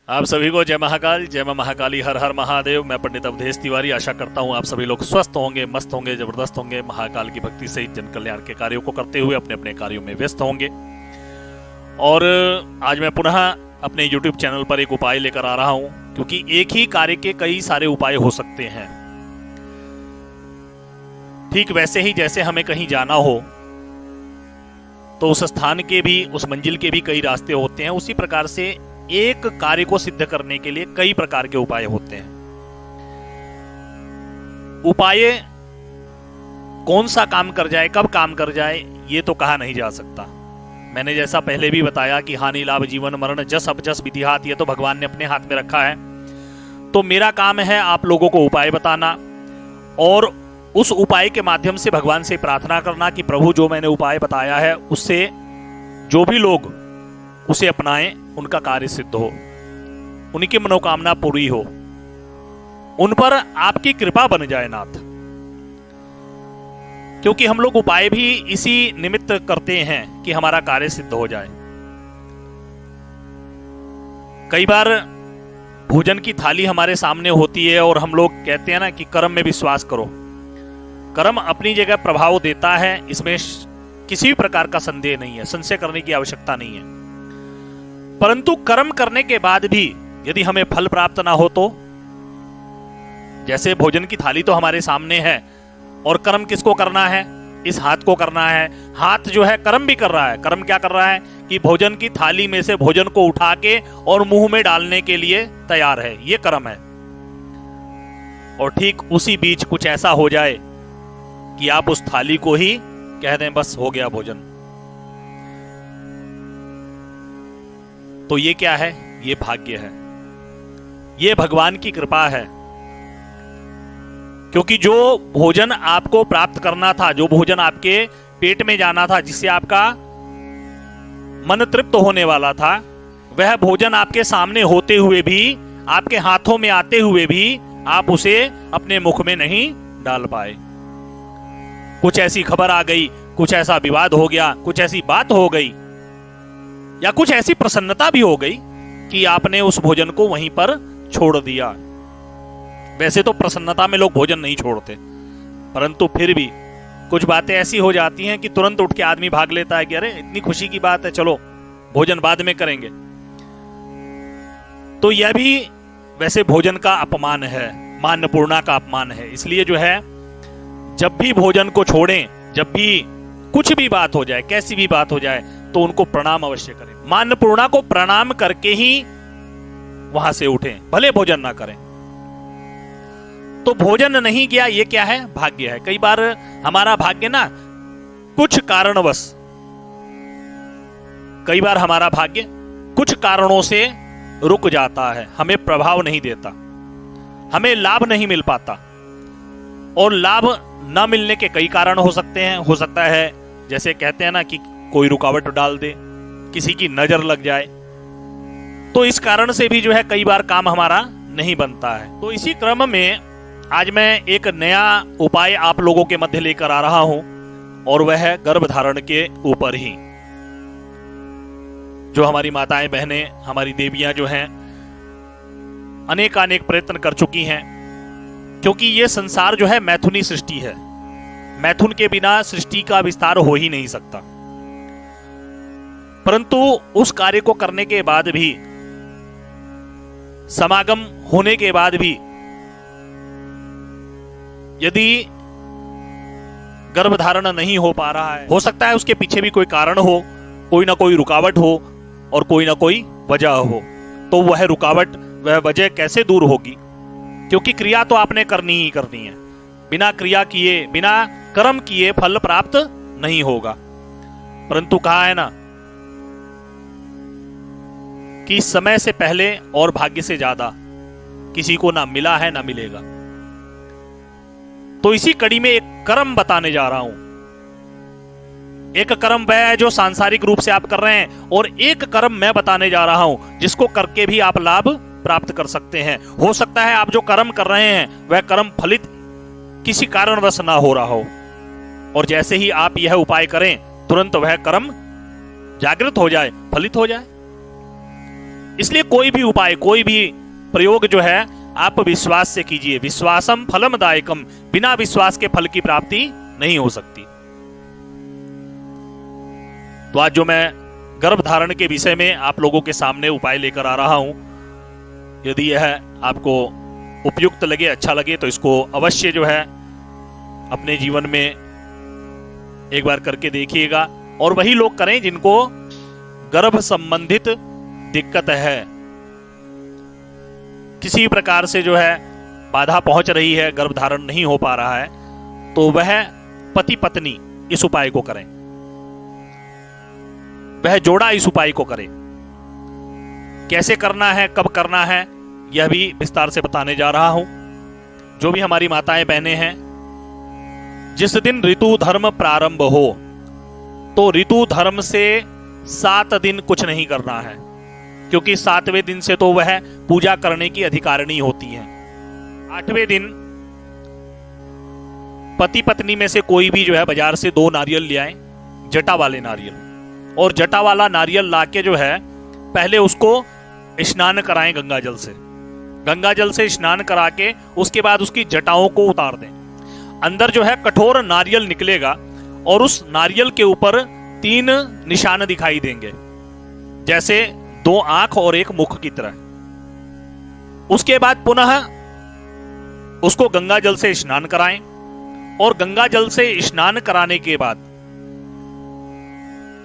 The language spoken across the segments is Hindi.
आप सभी को जय महाकाल, जय मां महाकाली, हर हर महादेव। मैं पंडित अवधेश तिवारी आशा करता हूं आप सभी लोग स्वस्थ होंगे, मस्त होंगे, जबरदस्त होंगे। महाकाल की भक्ति से जन कल्याण के कार्यों को करते हुए अपने अपने कार्यों में व्यस्त होंगे। और आज मैं पुनः अपने YouTube चैनल पर एक उपाय लेकर आ रहा हूं, क्योंकि एक ही कार्य के कई सारे उपाय हो सकते हैं। ठीक वैसे ही जैसे हमें कहीं जाना हो तो उस स्थान के भी, उस मंजिल के भी कई रास्ते होते हैं, उसी प्रकार से एक कार्य को सिद्ध करने के लिए कई प्रकार के उपाय होते हैं। उपाय कौन सा काम कर जाए, कब काम कर जाए, ये तो कहा नहीं जा सकता। मैंने जैसा पहले भी बताया कि हानि लाभ जीवन मरण जस अपजस विधि हाथ, ये तो भगवान ने अपने हाथ में रखा है। तो मेरा काम है आप लोगों को उपाय बताना और उस उपाय के माध्यम से भगवान से प्रार्थना करना कि प्रभु जो मैंने उपाय बताया है उससे जो भी लोग उसे अपनाएं उनका कार्य सिद्ध हो, उनकी मनोकामना पूरी हो, उन पर आपकी कृपा बन जाए नाथ। क्योंकि हम लोग उपाय भी इसी निमित्त करते हैं कि हमारा कार्य सिद्ध हो जाए। कई बार भोजन की थाली हमारे सामने होती है और हम लोग कहते हैं ना कि कर्म में विश्वास करो। कर्म अपनी जगह प्रभाव देता है, इसमें किसी भी प्रकार का संदेह नहीं है, संशय करने की आवश्यकता नहीं है। परंतु कर्म करने के बाद भी यदि हमें फल प्राप्त ना हो तो, जैसे भोजन की थाली तो हमारे सामने है और कर्म किसको करना है? इस हाथ को करना है। हाथ जो है कर्म भी कर रहा है। कर्म क्या कर रहा है कि भोजन की थाली में से भोजन को उठा के और मुंह में डालने के लिए तैयार है, ये कर्म है। और ठीक उसी बीच कुछ ऐसा हो जाए कि आप उस थाली को ही कह दें बस हो गया भोजन, तो ये क्या है? ये भाग्य है, ये भगवान की कृपा है। क्योंकि जो भोजन आपको प्राप्त करना था, जो भोजन आपके पेट में जाना था, जिससे आपका मन तृप्त होने वाला था, वह भोजन आपके सामने होते हुए भी, आपके हाथों में आते हुए भी आप उसे अपने मुख में नहीं डाल पाए। कुछ ऐसी खबर आ गई, कुछ ऐसा विवाद हो गया, कुछ ऐसी बात हो गई, या कुछ ऐसी प्रसन्नता भी हो गई कि आपने उस भोजन को वहीं पर छोड़ दिया। वैसे तो प्रसन्नता में लोग भोजन नहीं छोड़ते, परंतु फिर भी कुछ बातें ऐसी हो जाती हैं कि तुरंत उठ के आदमी भाग लेता है कि अरे इतनी खुशी की बात है, चलो भोजन बाद में करेंगे। तो यह भी वैसे भोजन का अपमान है, मान्यपूर्णा का अपमान है। इसलिए जो है, जब भी भोजन को छोड़ें, जब भी कुछ भी बात हो जाए, कैसी भी बात हो जाए, तो उनको प्रणाम अवश्य करें। मान्यपूर्णा को प्रणाम करके ही वहां से उठें, भले भोजन ना करें। तो भोजन नहीं किया, ये क्या है? भाग्य है। कई बार हमारा भाग्य ना कुछ कारणवश, कई बार हमारा भाग्य कुछ कारणों से रुक जाता है, हमें प्रभाव नहीं देता, हमें लाभ नहीं मिल पाता। और लाभ न मिलने के कई कारण हो सकते हैं। हो सकता है जैसे कहते हैं ना कि कोई रुकावट डाल दे, किसी की नजर लग जाए, तो इस कारण से भी जो है कई बार काम हमारा नहीं बनता है। तो इसी क्रम में आज मैं एक नया उपाय आप लोगों के मध्य लेकर आ रहा हूं, और वह है गर्भधारण के ऊपर ही। जो हमारी माताएं बहनें, हमारी देवियां जो हैं, अनेक प्रयत्न कर चुकी हैं, क्योंकि ये संसार जो है मैथुनी सृष्टि है। मैथुन के बिना सृष्टि का विस्तार हो ही नहीं सकता। परंतु उस कार्य को करने के बाद भी, समागम होने के बाद भी, यदि गर्भधारण नहीं हो पा रहा है, हो सकता है उसके पीछे भी कोई कारण हो, कोई ना कोई रुकावट हो और कोई ना कोई वजह हो। तो वह रुकावट, वह वजह कैसे दूर होगी? क्योंकि क्रिया तो आपने करनी ही करनी है। बिना क्रिया किए, बिना कर्म किए फल प्राप्त नहीं होगा। परंतु कहा है ना कि समय से पहले और भाग्य से ज्यादा किसी को ना मिला है ना मिलेगा। तो इसी कड़ी में एक कर्म बताने जा रहा हूं। एक कर्म वह है जो सांसारिक रूप से आप कर रहे हैं, और एक कर्म मैं बताने जा रहा हूं जिसको करके भी आप लाभ प्राप्त कर सकते हैं। हो सकता है आप जो कर्म कर रहे हैं वह कर्म फलित किसी कारणवश ना हो रहा हो, और जैसे ही आप यह उपाय करें तुरंत वह कर्म जागृत हो जाए, फलित हो जाए। इसलिए कोई भी उपाय, कोई भी प्रयोग जो है आप विश्वास से कीजिए। विश्वासम फलम दायकम, बिना विश्वास के फल की प्राप्ति नहीं हो सकती। तो आज जो मैं गर्भ धारण के विषय में आप लोगों के सामने उपाय लेकर आ रहा हूं, यदि यह आपको उपयुक्त लगे, अच्छा लगे, तो इसको अवश्य जो है अपने जीवन में एक बार करके देखिएगा। और वही लोग करें जिनको गर्भ संबंधित दिक्कत है, किसी प्रकार से जो है बाधा पहुंच रही है, गर्भ धारण नहीं हो पा रहा है, तो वह पति पत्नी इस उपाय को करें, वह जोड़ा इस उपाय को करे। कैसे करना है, कब करना है, यह भी विस्तार से बताने जा रहा हूं। जो भी हमारी माताएं बहनें हैं, जिस दिन ऋतु धर्म प्रारंभ हो, तो ऋतु धर्म से 7 दिन कुछ नहीं करना है, क्योंकि 7वें दिन से तो वह पूजा करने की अधिकारिणी होती है। 8वें दिन पति पत्नी में से कोई भी जो है बाजार से 2 नारियल ले आए, जटा वाले नारियल, और जटा वाला नारियल लाके जो है पहले उसको स्नान कराएं गंगा जल से। गंगा जल से स्नान करा के उसके बाद उसकी जटाओं को उतार दें। अंदर जो है कठोर नारियल निकलेगा और उस नारियल के ऊपर 3 निशान दिखाई देंगे, जैसे 2 आंख और 1 मुख की तरह। उसके बाद पुनः उसको गंगा जल से स्नान कराएं, और गंगा जल से स्नान कराने के बाद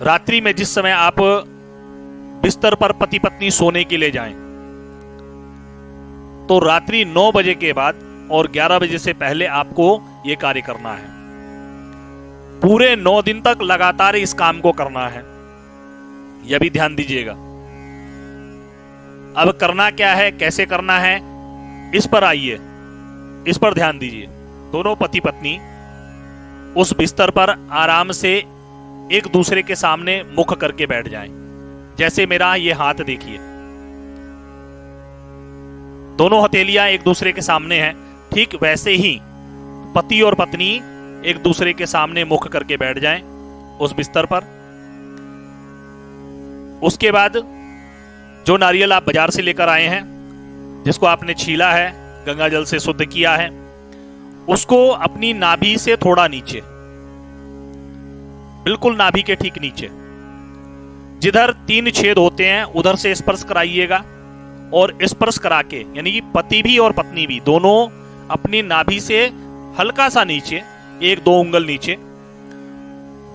रात्रि में जिस समय आप बिस्तर पर पति पत्नी सोने के लिए जाएं, तो रात्रि 9 बजे के बाद और 11 बजे से पहले आपको यह कार्य करना है। पूरे 9 दिन तक लगातार इस काम को करना है, यह भी ध्यान दीजिएगा। अब करना क्या है, कैसे करना है, इस पर आइए, इस पर ध्यान दीजिए। दोनों पति पत्नी उस बिस्तर पर आराम से एक दूसरे के सामने मुख करके बैठ जाएं। जैसे मेरा ये हाथ देखिए, दोनों हथेलियां एक दूसरे के सामने हैं, ठीक वैसे ही पति और पत्नी एक दूसरे के सामने मुख करके बैठ जाएं उस बिस्तर पर। उसके बाद जो नारियल आप बाजार से लेकर आए हैं, जिसको आपने छीला है, गंगा जल से शुद्ध किया है, उसको अपनी नाभि से थोड़ा नीचे, बिल्कुल नाभि के ठीक नीचे, जिधर 3 छेद होते हैं उधर से स्पर्श कराइएगा। और स्पर्श करा के, यानी कि पति भी और पत्नी भी दोनों अपनी नाभि से हल्का सा नीचे, 1-2 उंगल नीचे,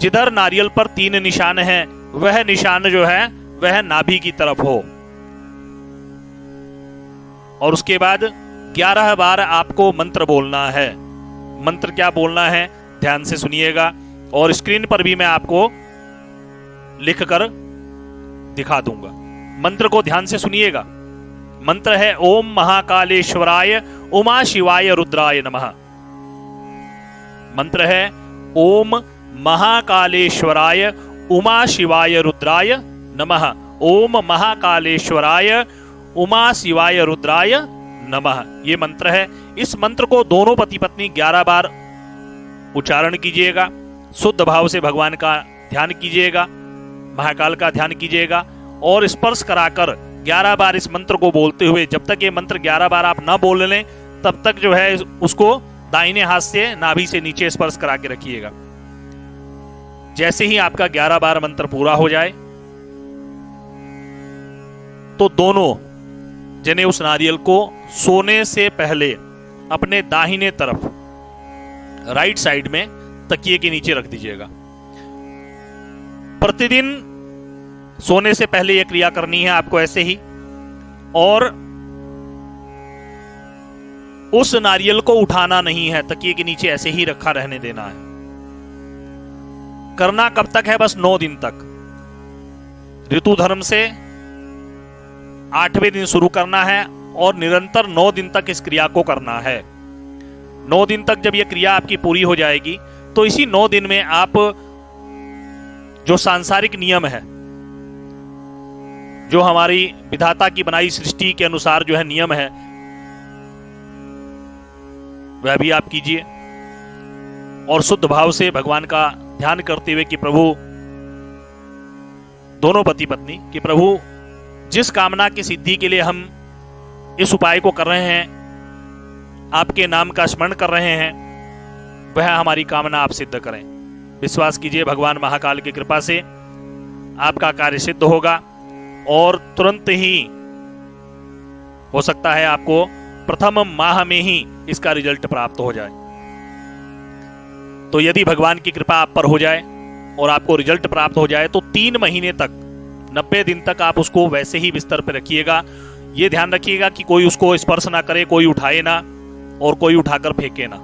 जिधर नारियल पर 3 निशान हैं, वह निशान जो है वह नाभि की तरफ हो। और उसके बाद 11 बार आपको मंत्र बोलना है। मंत्र क्या बोलना है, ध्यान से सुनिएगा, और स्क्रीन पर भी मैं आपको लिखकर दिखा दूंगा। मंत्र को ध्यान से सुनिएगा। मंत्र है ओम महाकालेश्वराय उमा शिवाय रुद्राय नमः। मंत्र है ओम महाकालेश्वराय उमा शिवाय रुद्राय नमः। ओम महाकालेश्वराय उमा शिवाय रुद्राय नमः, ये मंत्र है। इस मंत्र को दोनों पति पत्नी 11 बार उच्चारण कीजिएगा। शुद्ध भाव से भगवान का ध्यान कीजिएगा, महाकाल का ध्यान कीजिएगा, और स्पर्श कराकर 11 बार इस मंत्र को बोलते हुए, जब तक ये मंत्र 11 बार आप ना बोल लें तब तक जो है उसको दाहिने हाथ से नाभि से नीचे स्पर्श करा के रखिएगा। जैसे ही आपका 11 बार मंत्र पूरा हो जाए, तो दोनों जने उस नारियल को सोने से पहले अपने दाहिने तरफ राइट साइड में तकिए के नीचे रख दीजिएगा। प्रतिदिन सोने से पहले यह क्रिया करनी है आपको ऐसे ही, और उस नारियल को उठाना नहीं है, तकिए के नीचे ऐसे ही रखा रहने देना है। करना कब तक है, बस 9 दिन तक। ऋतु धर्म से 8वें दिन शुरू करना है और निरंतर 9 दिन तक इस क्रिया को करना है। 9 दिन तक जब यह क्रिया आपकी पूरी हो जाएगी, तो इसी 9 दिन में आप जो सांसारिक नियम है, जो हमारी विधाता की बनाई सृष्टि के अनुसार जो है नियम है, वह भी आप कीजिए। और शुद्ध भाव से भगवान का ध्यान करते हुए कि प्रभु, दोनों पति पत्नी, कि प्रभु जिस कामना की सिद्धि के लिए हम इस उपाय को कर रहे हैं, आपके नाम का स्मरण कर रहे हैं, वह हमारी कामना आप सिद्ध करें। विश्वास कीजिए, भगवान महाकाल की कृपा से आपका कार्य सिद्ध होगा और तुरंत ही हो सकता है आपको प्रथम माह में ही इसका रिजल्ट प्राप्त हो जाए। तो यदि भगवान की कृपा आप पर हो जाए और आपको रिजल्ट प्राप्त हो जाए तो 3 महीने तक, 90 दिन तक आप उसको वैसे ही बिस्तर पर रखिएगा। ये ध्यान रखिएगा कि कोई उसको स्पर्श ना करे, कोई उठाए ना और कोई उठाकर फेंके ना।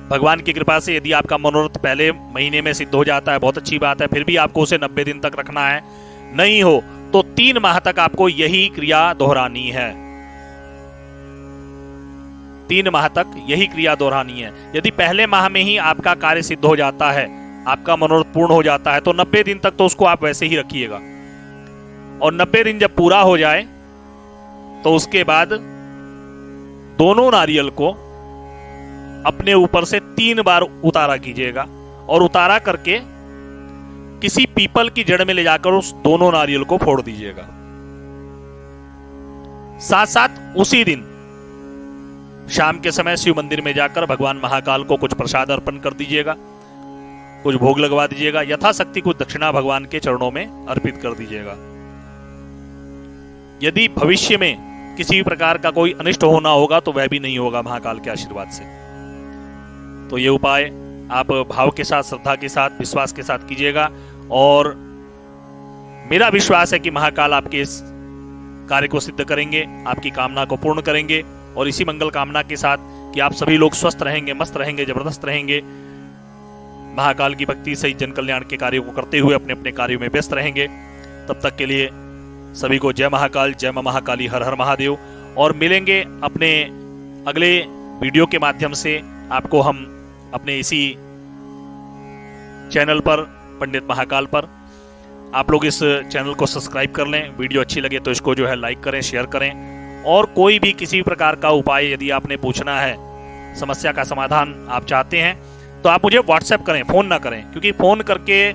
भगवान की कृपा से यदि आपका मनोरथ पहले महीने में सिद्ध हो जाता है, बहुत अच्छी बात है, फिर भी आपको उसे 90 दिन तक रखना है। नहीं हो तो 3 माह तक आपको यही क्रिया दोहरानी है। 3 माह तक यही क्रिया दोहरानी है। यदि पहले माह में ही आपका कार्य सिद्ध हो जाता है, आपका मनोरथ पूर्ण हो जाता है, तो 90 दिन तक तो उसको आप वैसे ही रखिएगा। और 90 दिन जब पूरा हो जाए तो उसके बाद दोनों नारियल को अपने ऊपर से 3 बार उतारा कीजिएगा और उतारा करके किसी पीपल की जड़ में ले जाकर उस दोनों नारियल को फोड़ दीजिएगा। साथ साथ उसी दिन शाम के समय शिव मंदिर में जाकर भगवान महाकाल को कुछ प्रसाद अर्पण कर दीजिएगा, कुछ भोग लगवा दीजिएगा, यथाशक्ति कुछ दक्षिणा भगवान के चरणों में अर्पित कर दीजिएगा। यदि भविष्य में किसी भी प्रकार का कोई अनिष्ट होना होगा तो वह भी नहीं होगा महाकाल के आशीर्वाद से। तो ये उपाय आप भाव के साथ, श्रद्धा के साथ, विश्वास के साथ कीजिएगा और मेरा विश्वास है कि महाकाल आपके इस कार्य को सिद्ध करेंगे, आपकी कामना को पूर्ण करेंगे। और इसी मंगल कामना के साथ कि आप सभी लोग स्वस्थ रहेंगे, मस्त रहेंगे, जबरदस्त रहेंगे, महाकाल की भक्ति सहित जन कल्याण के कार्यों को करते हुए अपने अपने कार्यों में व्यस्त रहेंगे। तब तक के लिए सभी को जय महाकाल, जय मां महाकाली, हर हर महादेव। और मिलेंगे अपने अगले वीडियो के माध्यम से। आपको हम अपने इसी चैनल पर, पंडित महाकाल पर, आप लोग इस चैनल को सब्सक्राइब कर लें। वीडियो अच्छी लगे तो इसको जो है लाइक करें, शेयर करें। और कोई भी किसी भी प्रकार का उपाय यदि आपने पूछना है, समस्या का समाधान आप चाहते हैं, तो आप मुझे व्हाट्सएप करें, फोन ना करें, क्योंकि फोन करके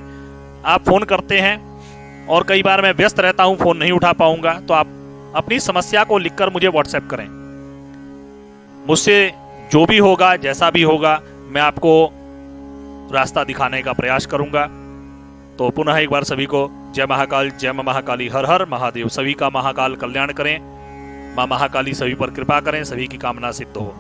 आप फोन करते हैं और कई बार मैं व्यस्त रहता हूं, फोन नहीं उठा पाऊंगा। तो आप अपनी समस्या को लिखकर मुझे व्हाट्सएप करें। मुझसे जो भी होगा, जैसा भी होगा, मैं आपको रास्ता दिखाने का प्रयास करूंगा। तो पुनः एक बार सभी को जय महाकाल, जय मां महाकाली, हर हर महादेव। सभी का महाकाल कल्याण करें, मां महाकाली सभी पर कृपा करें, सभी की कामना सिद्ध हो।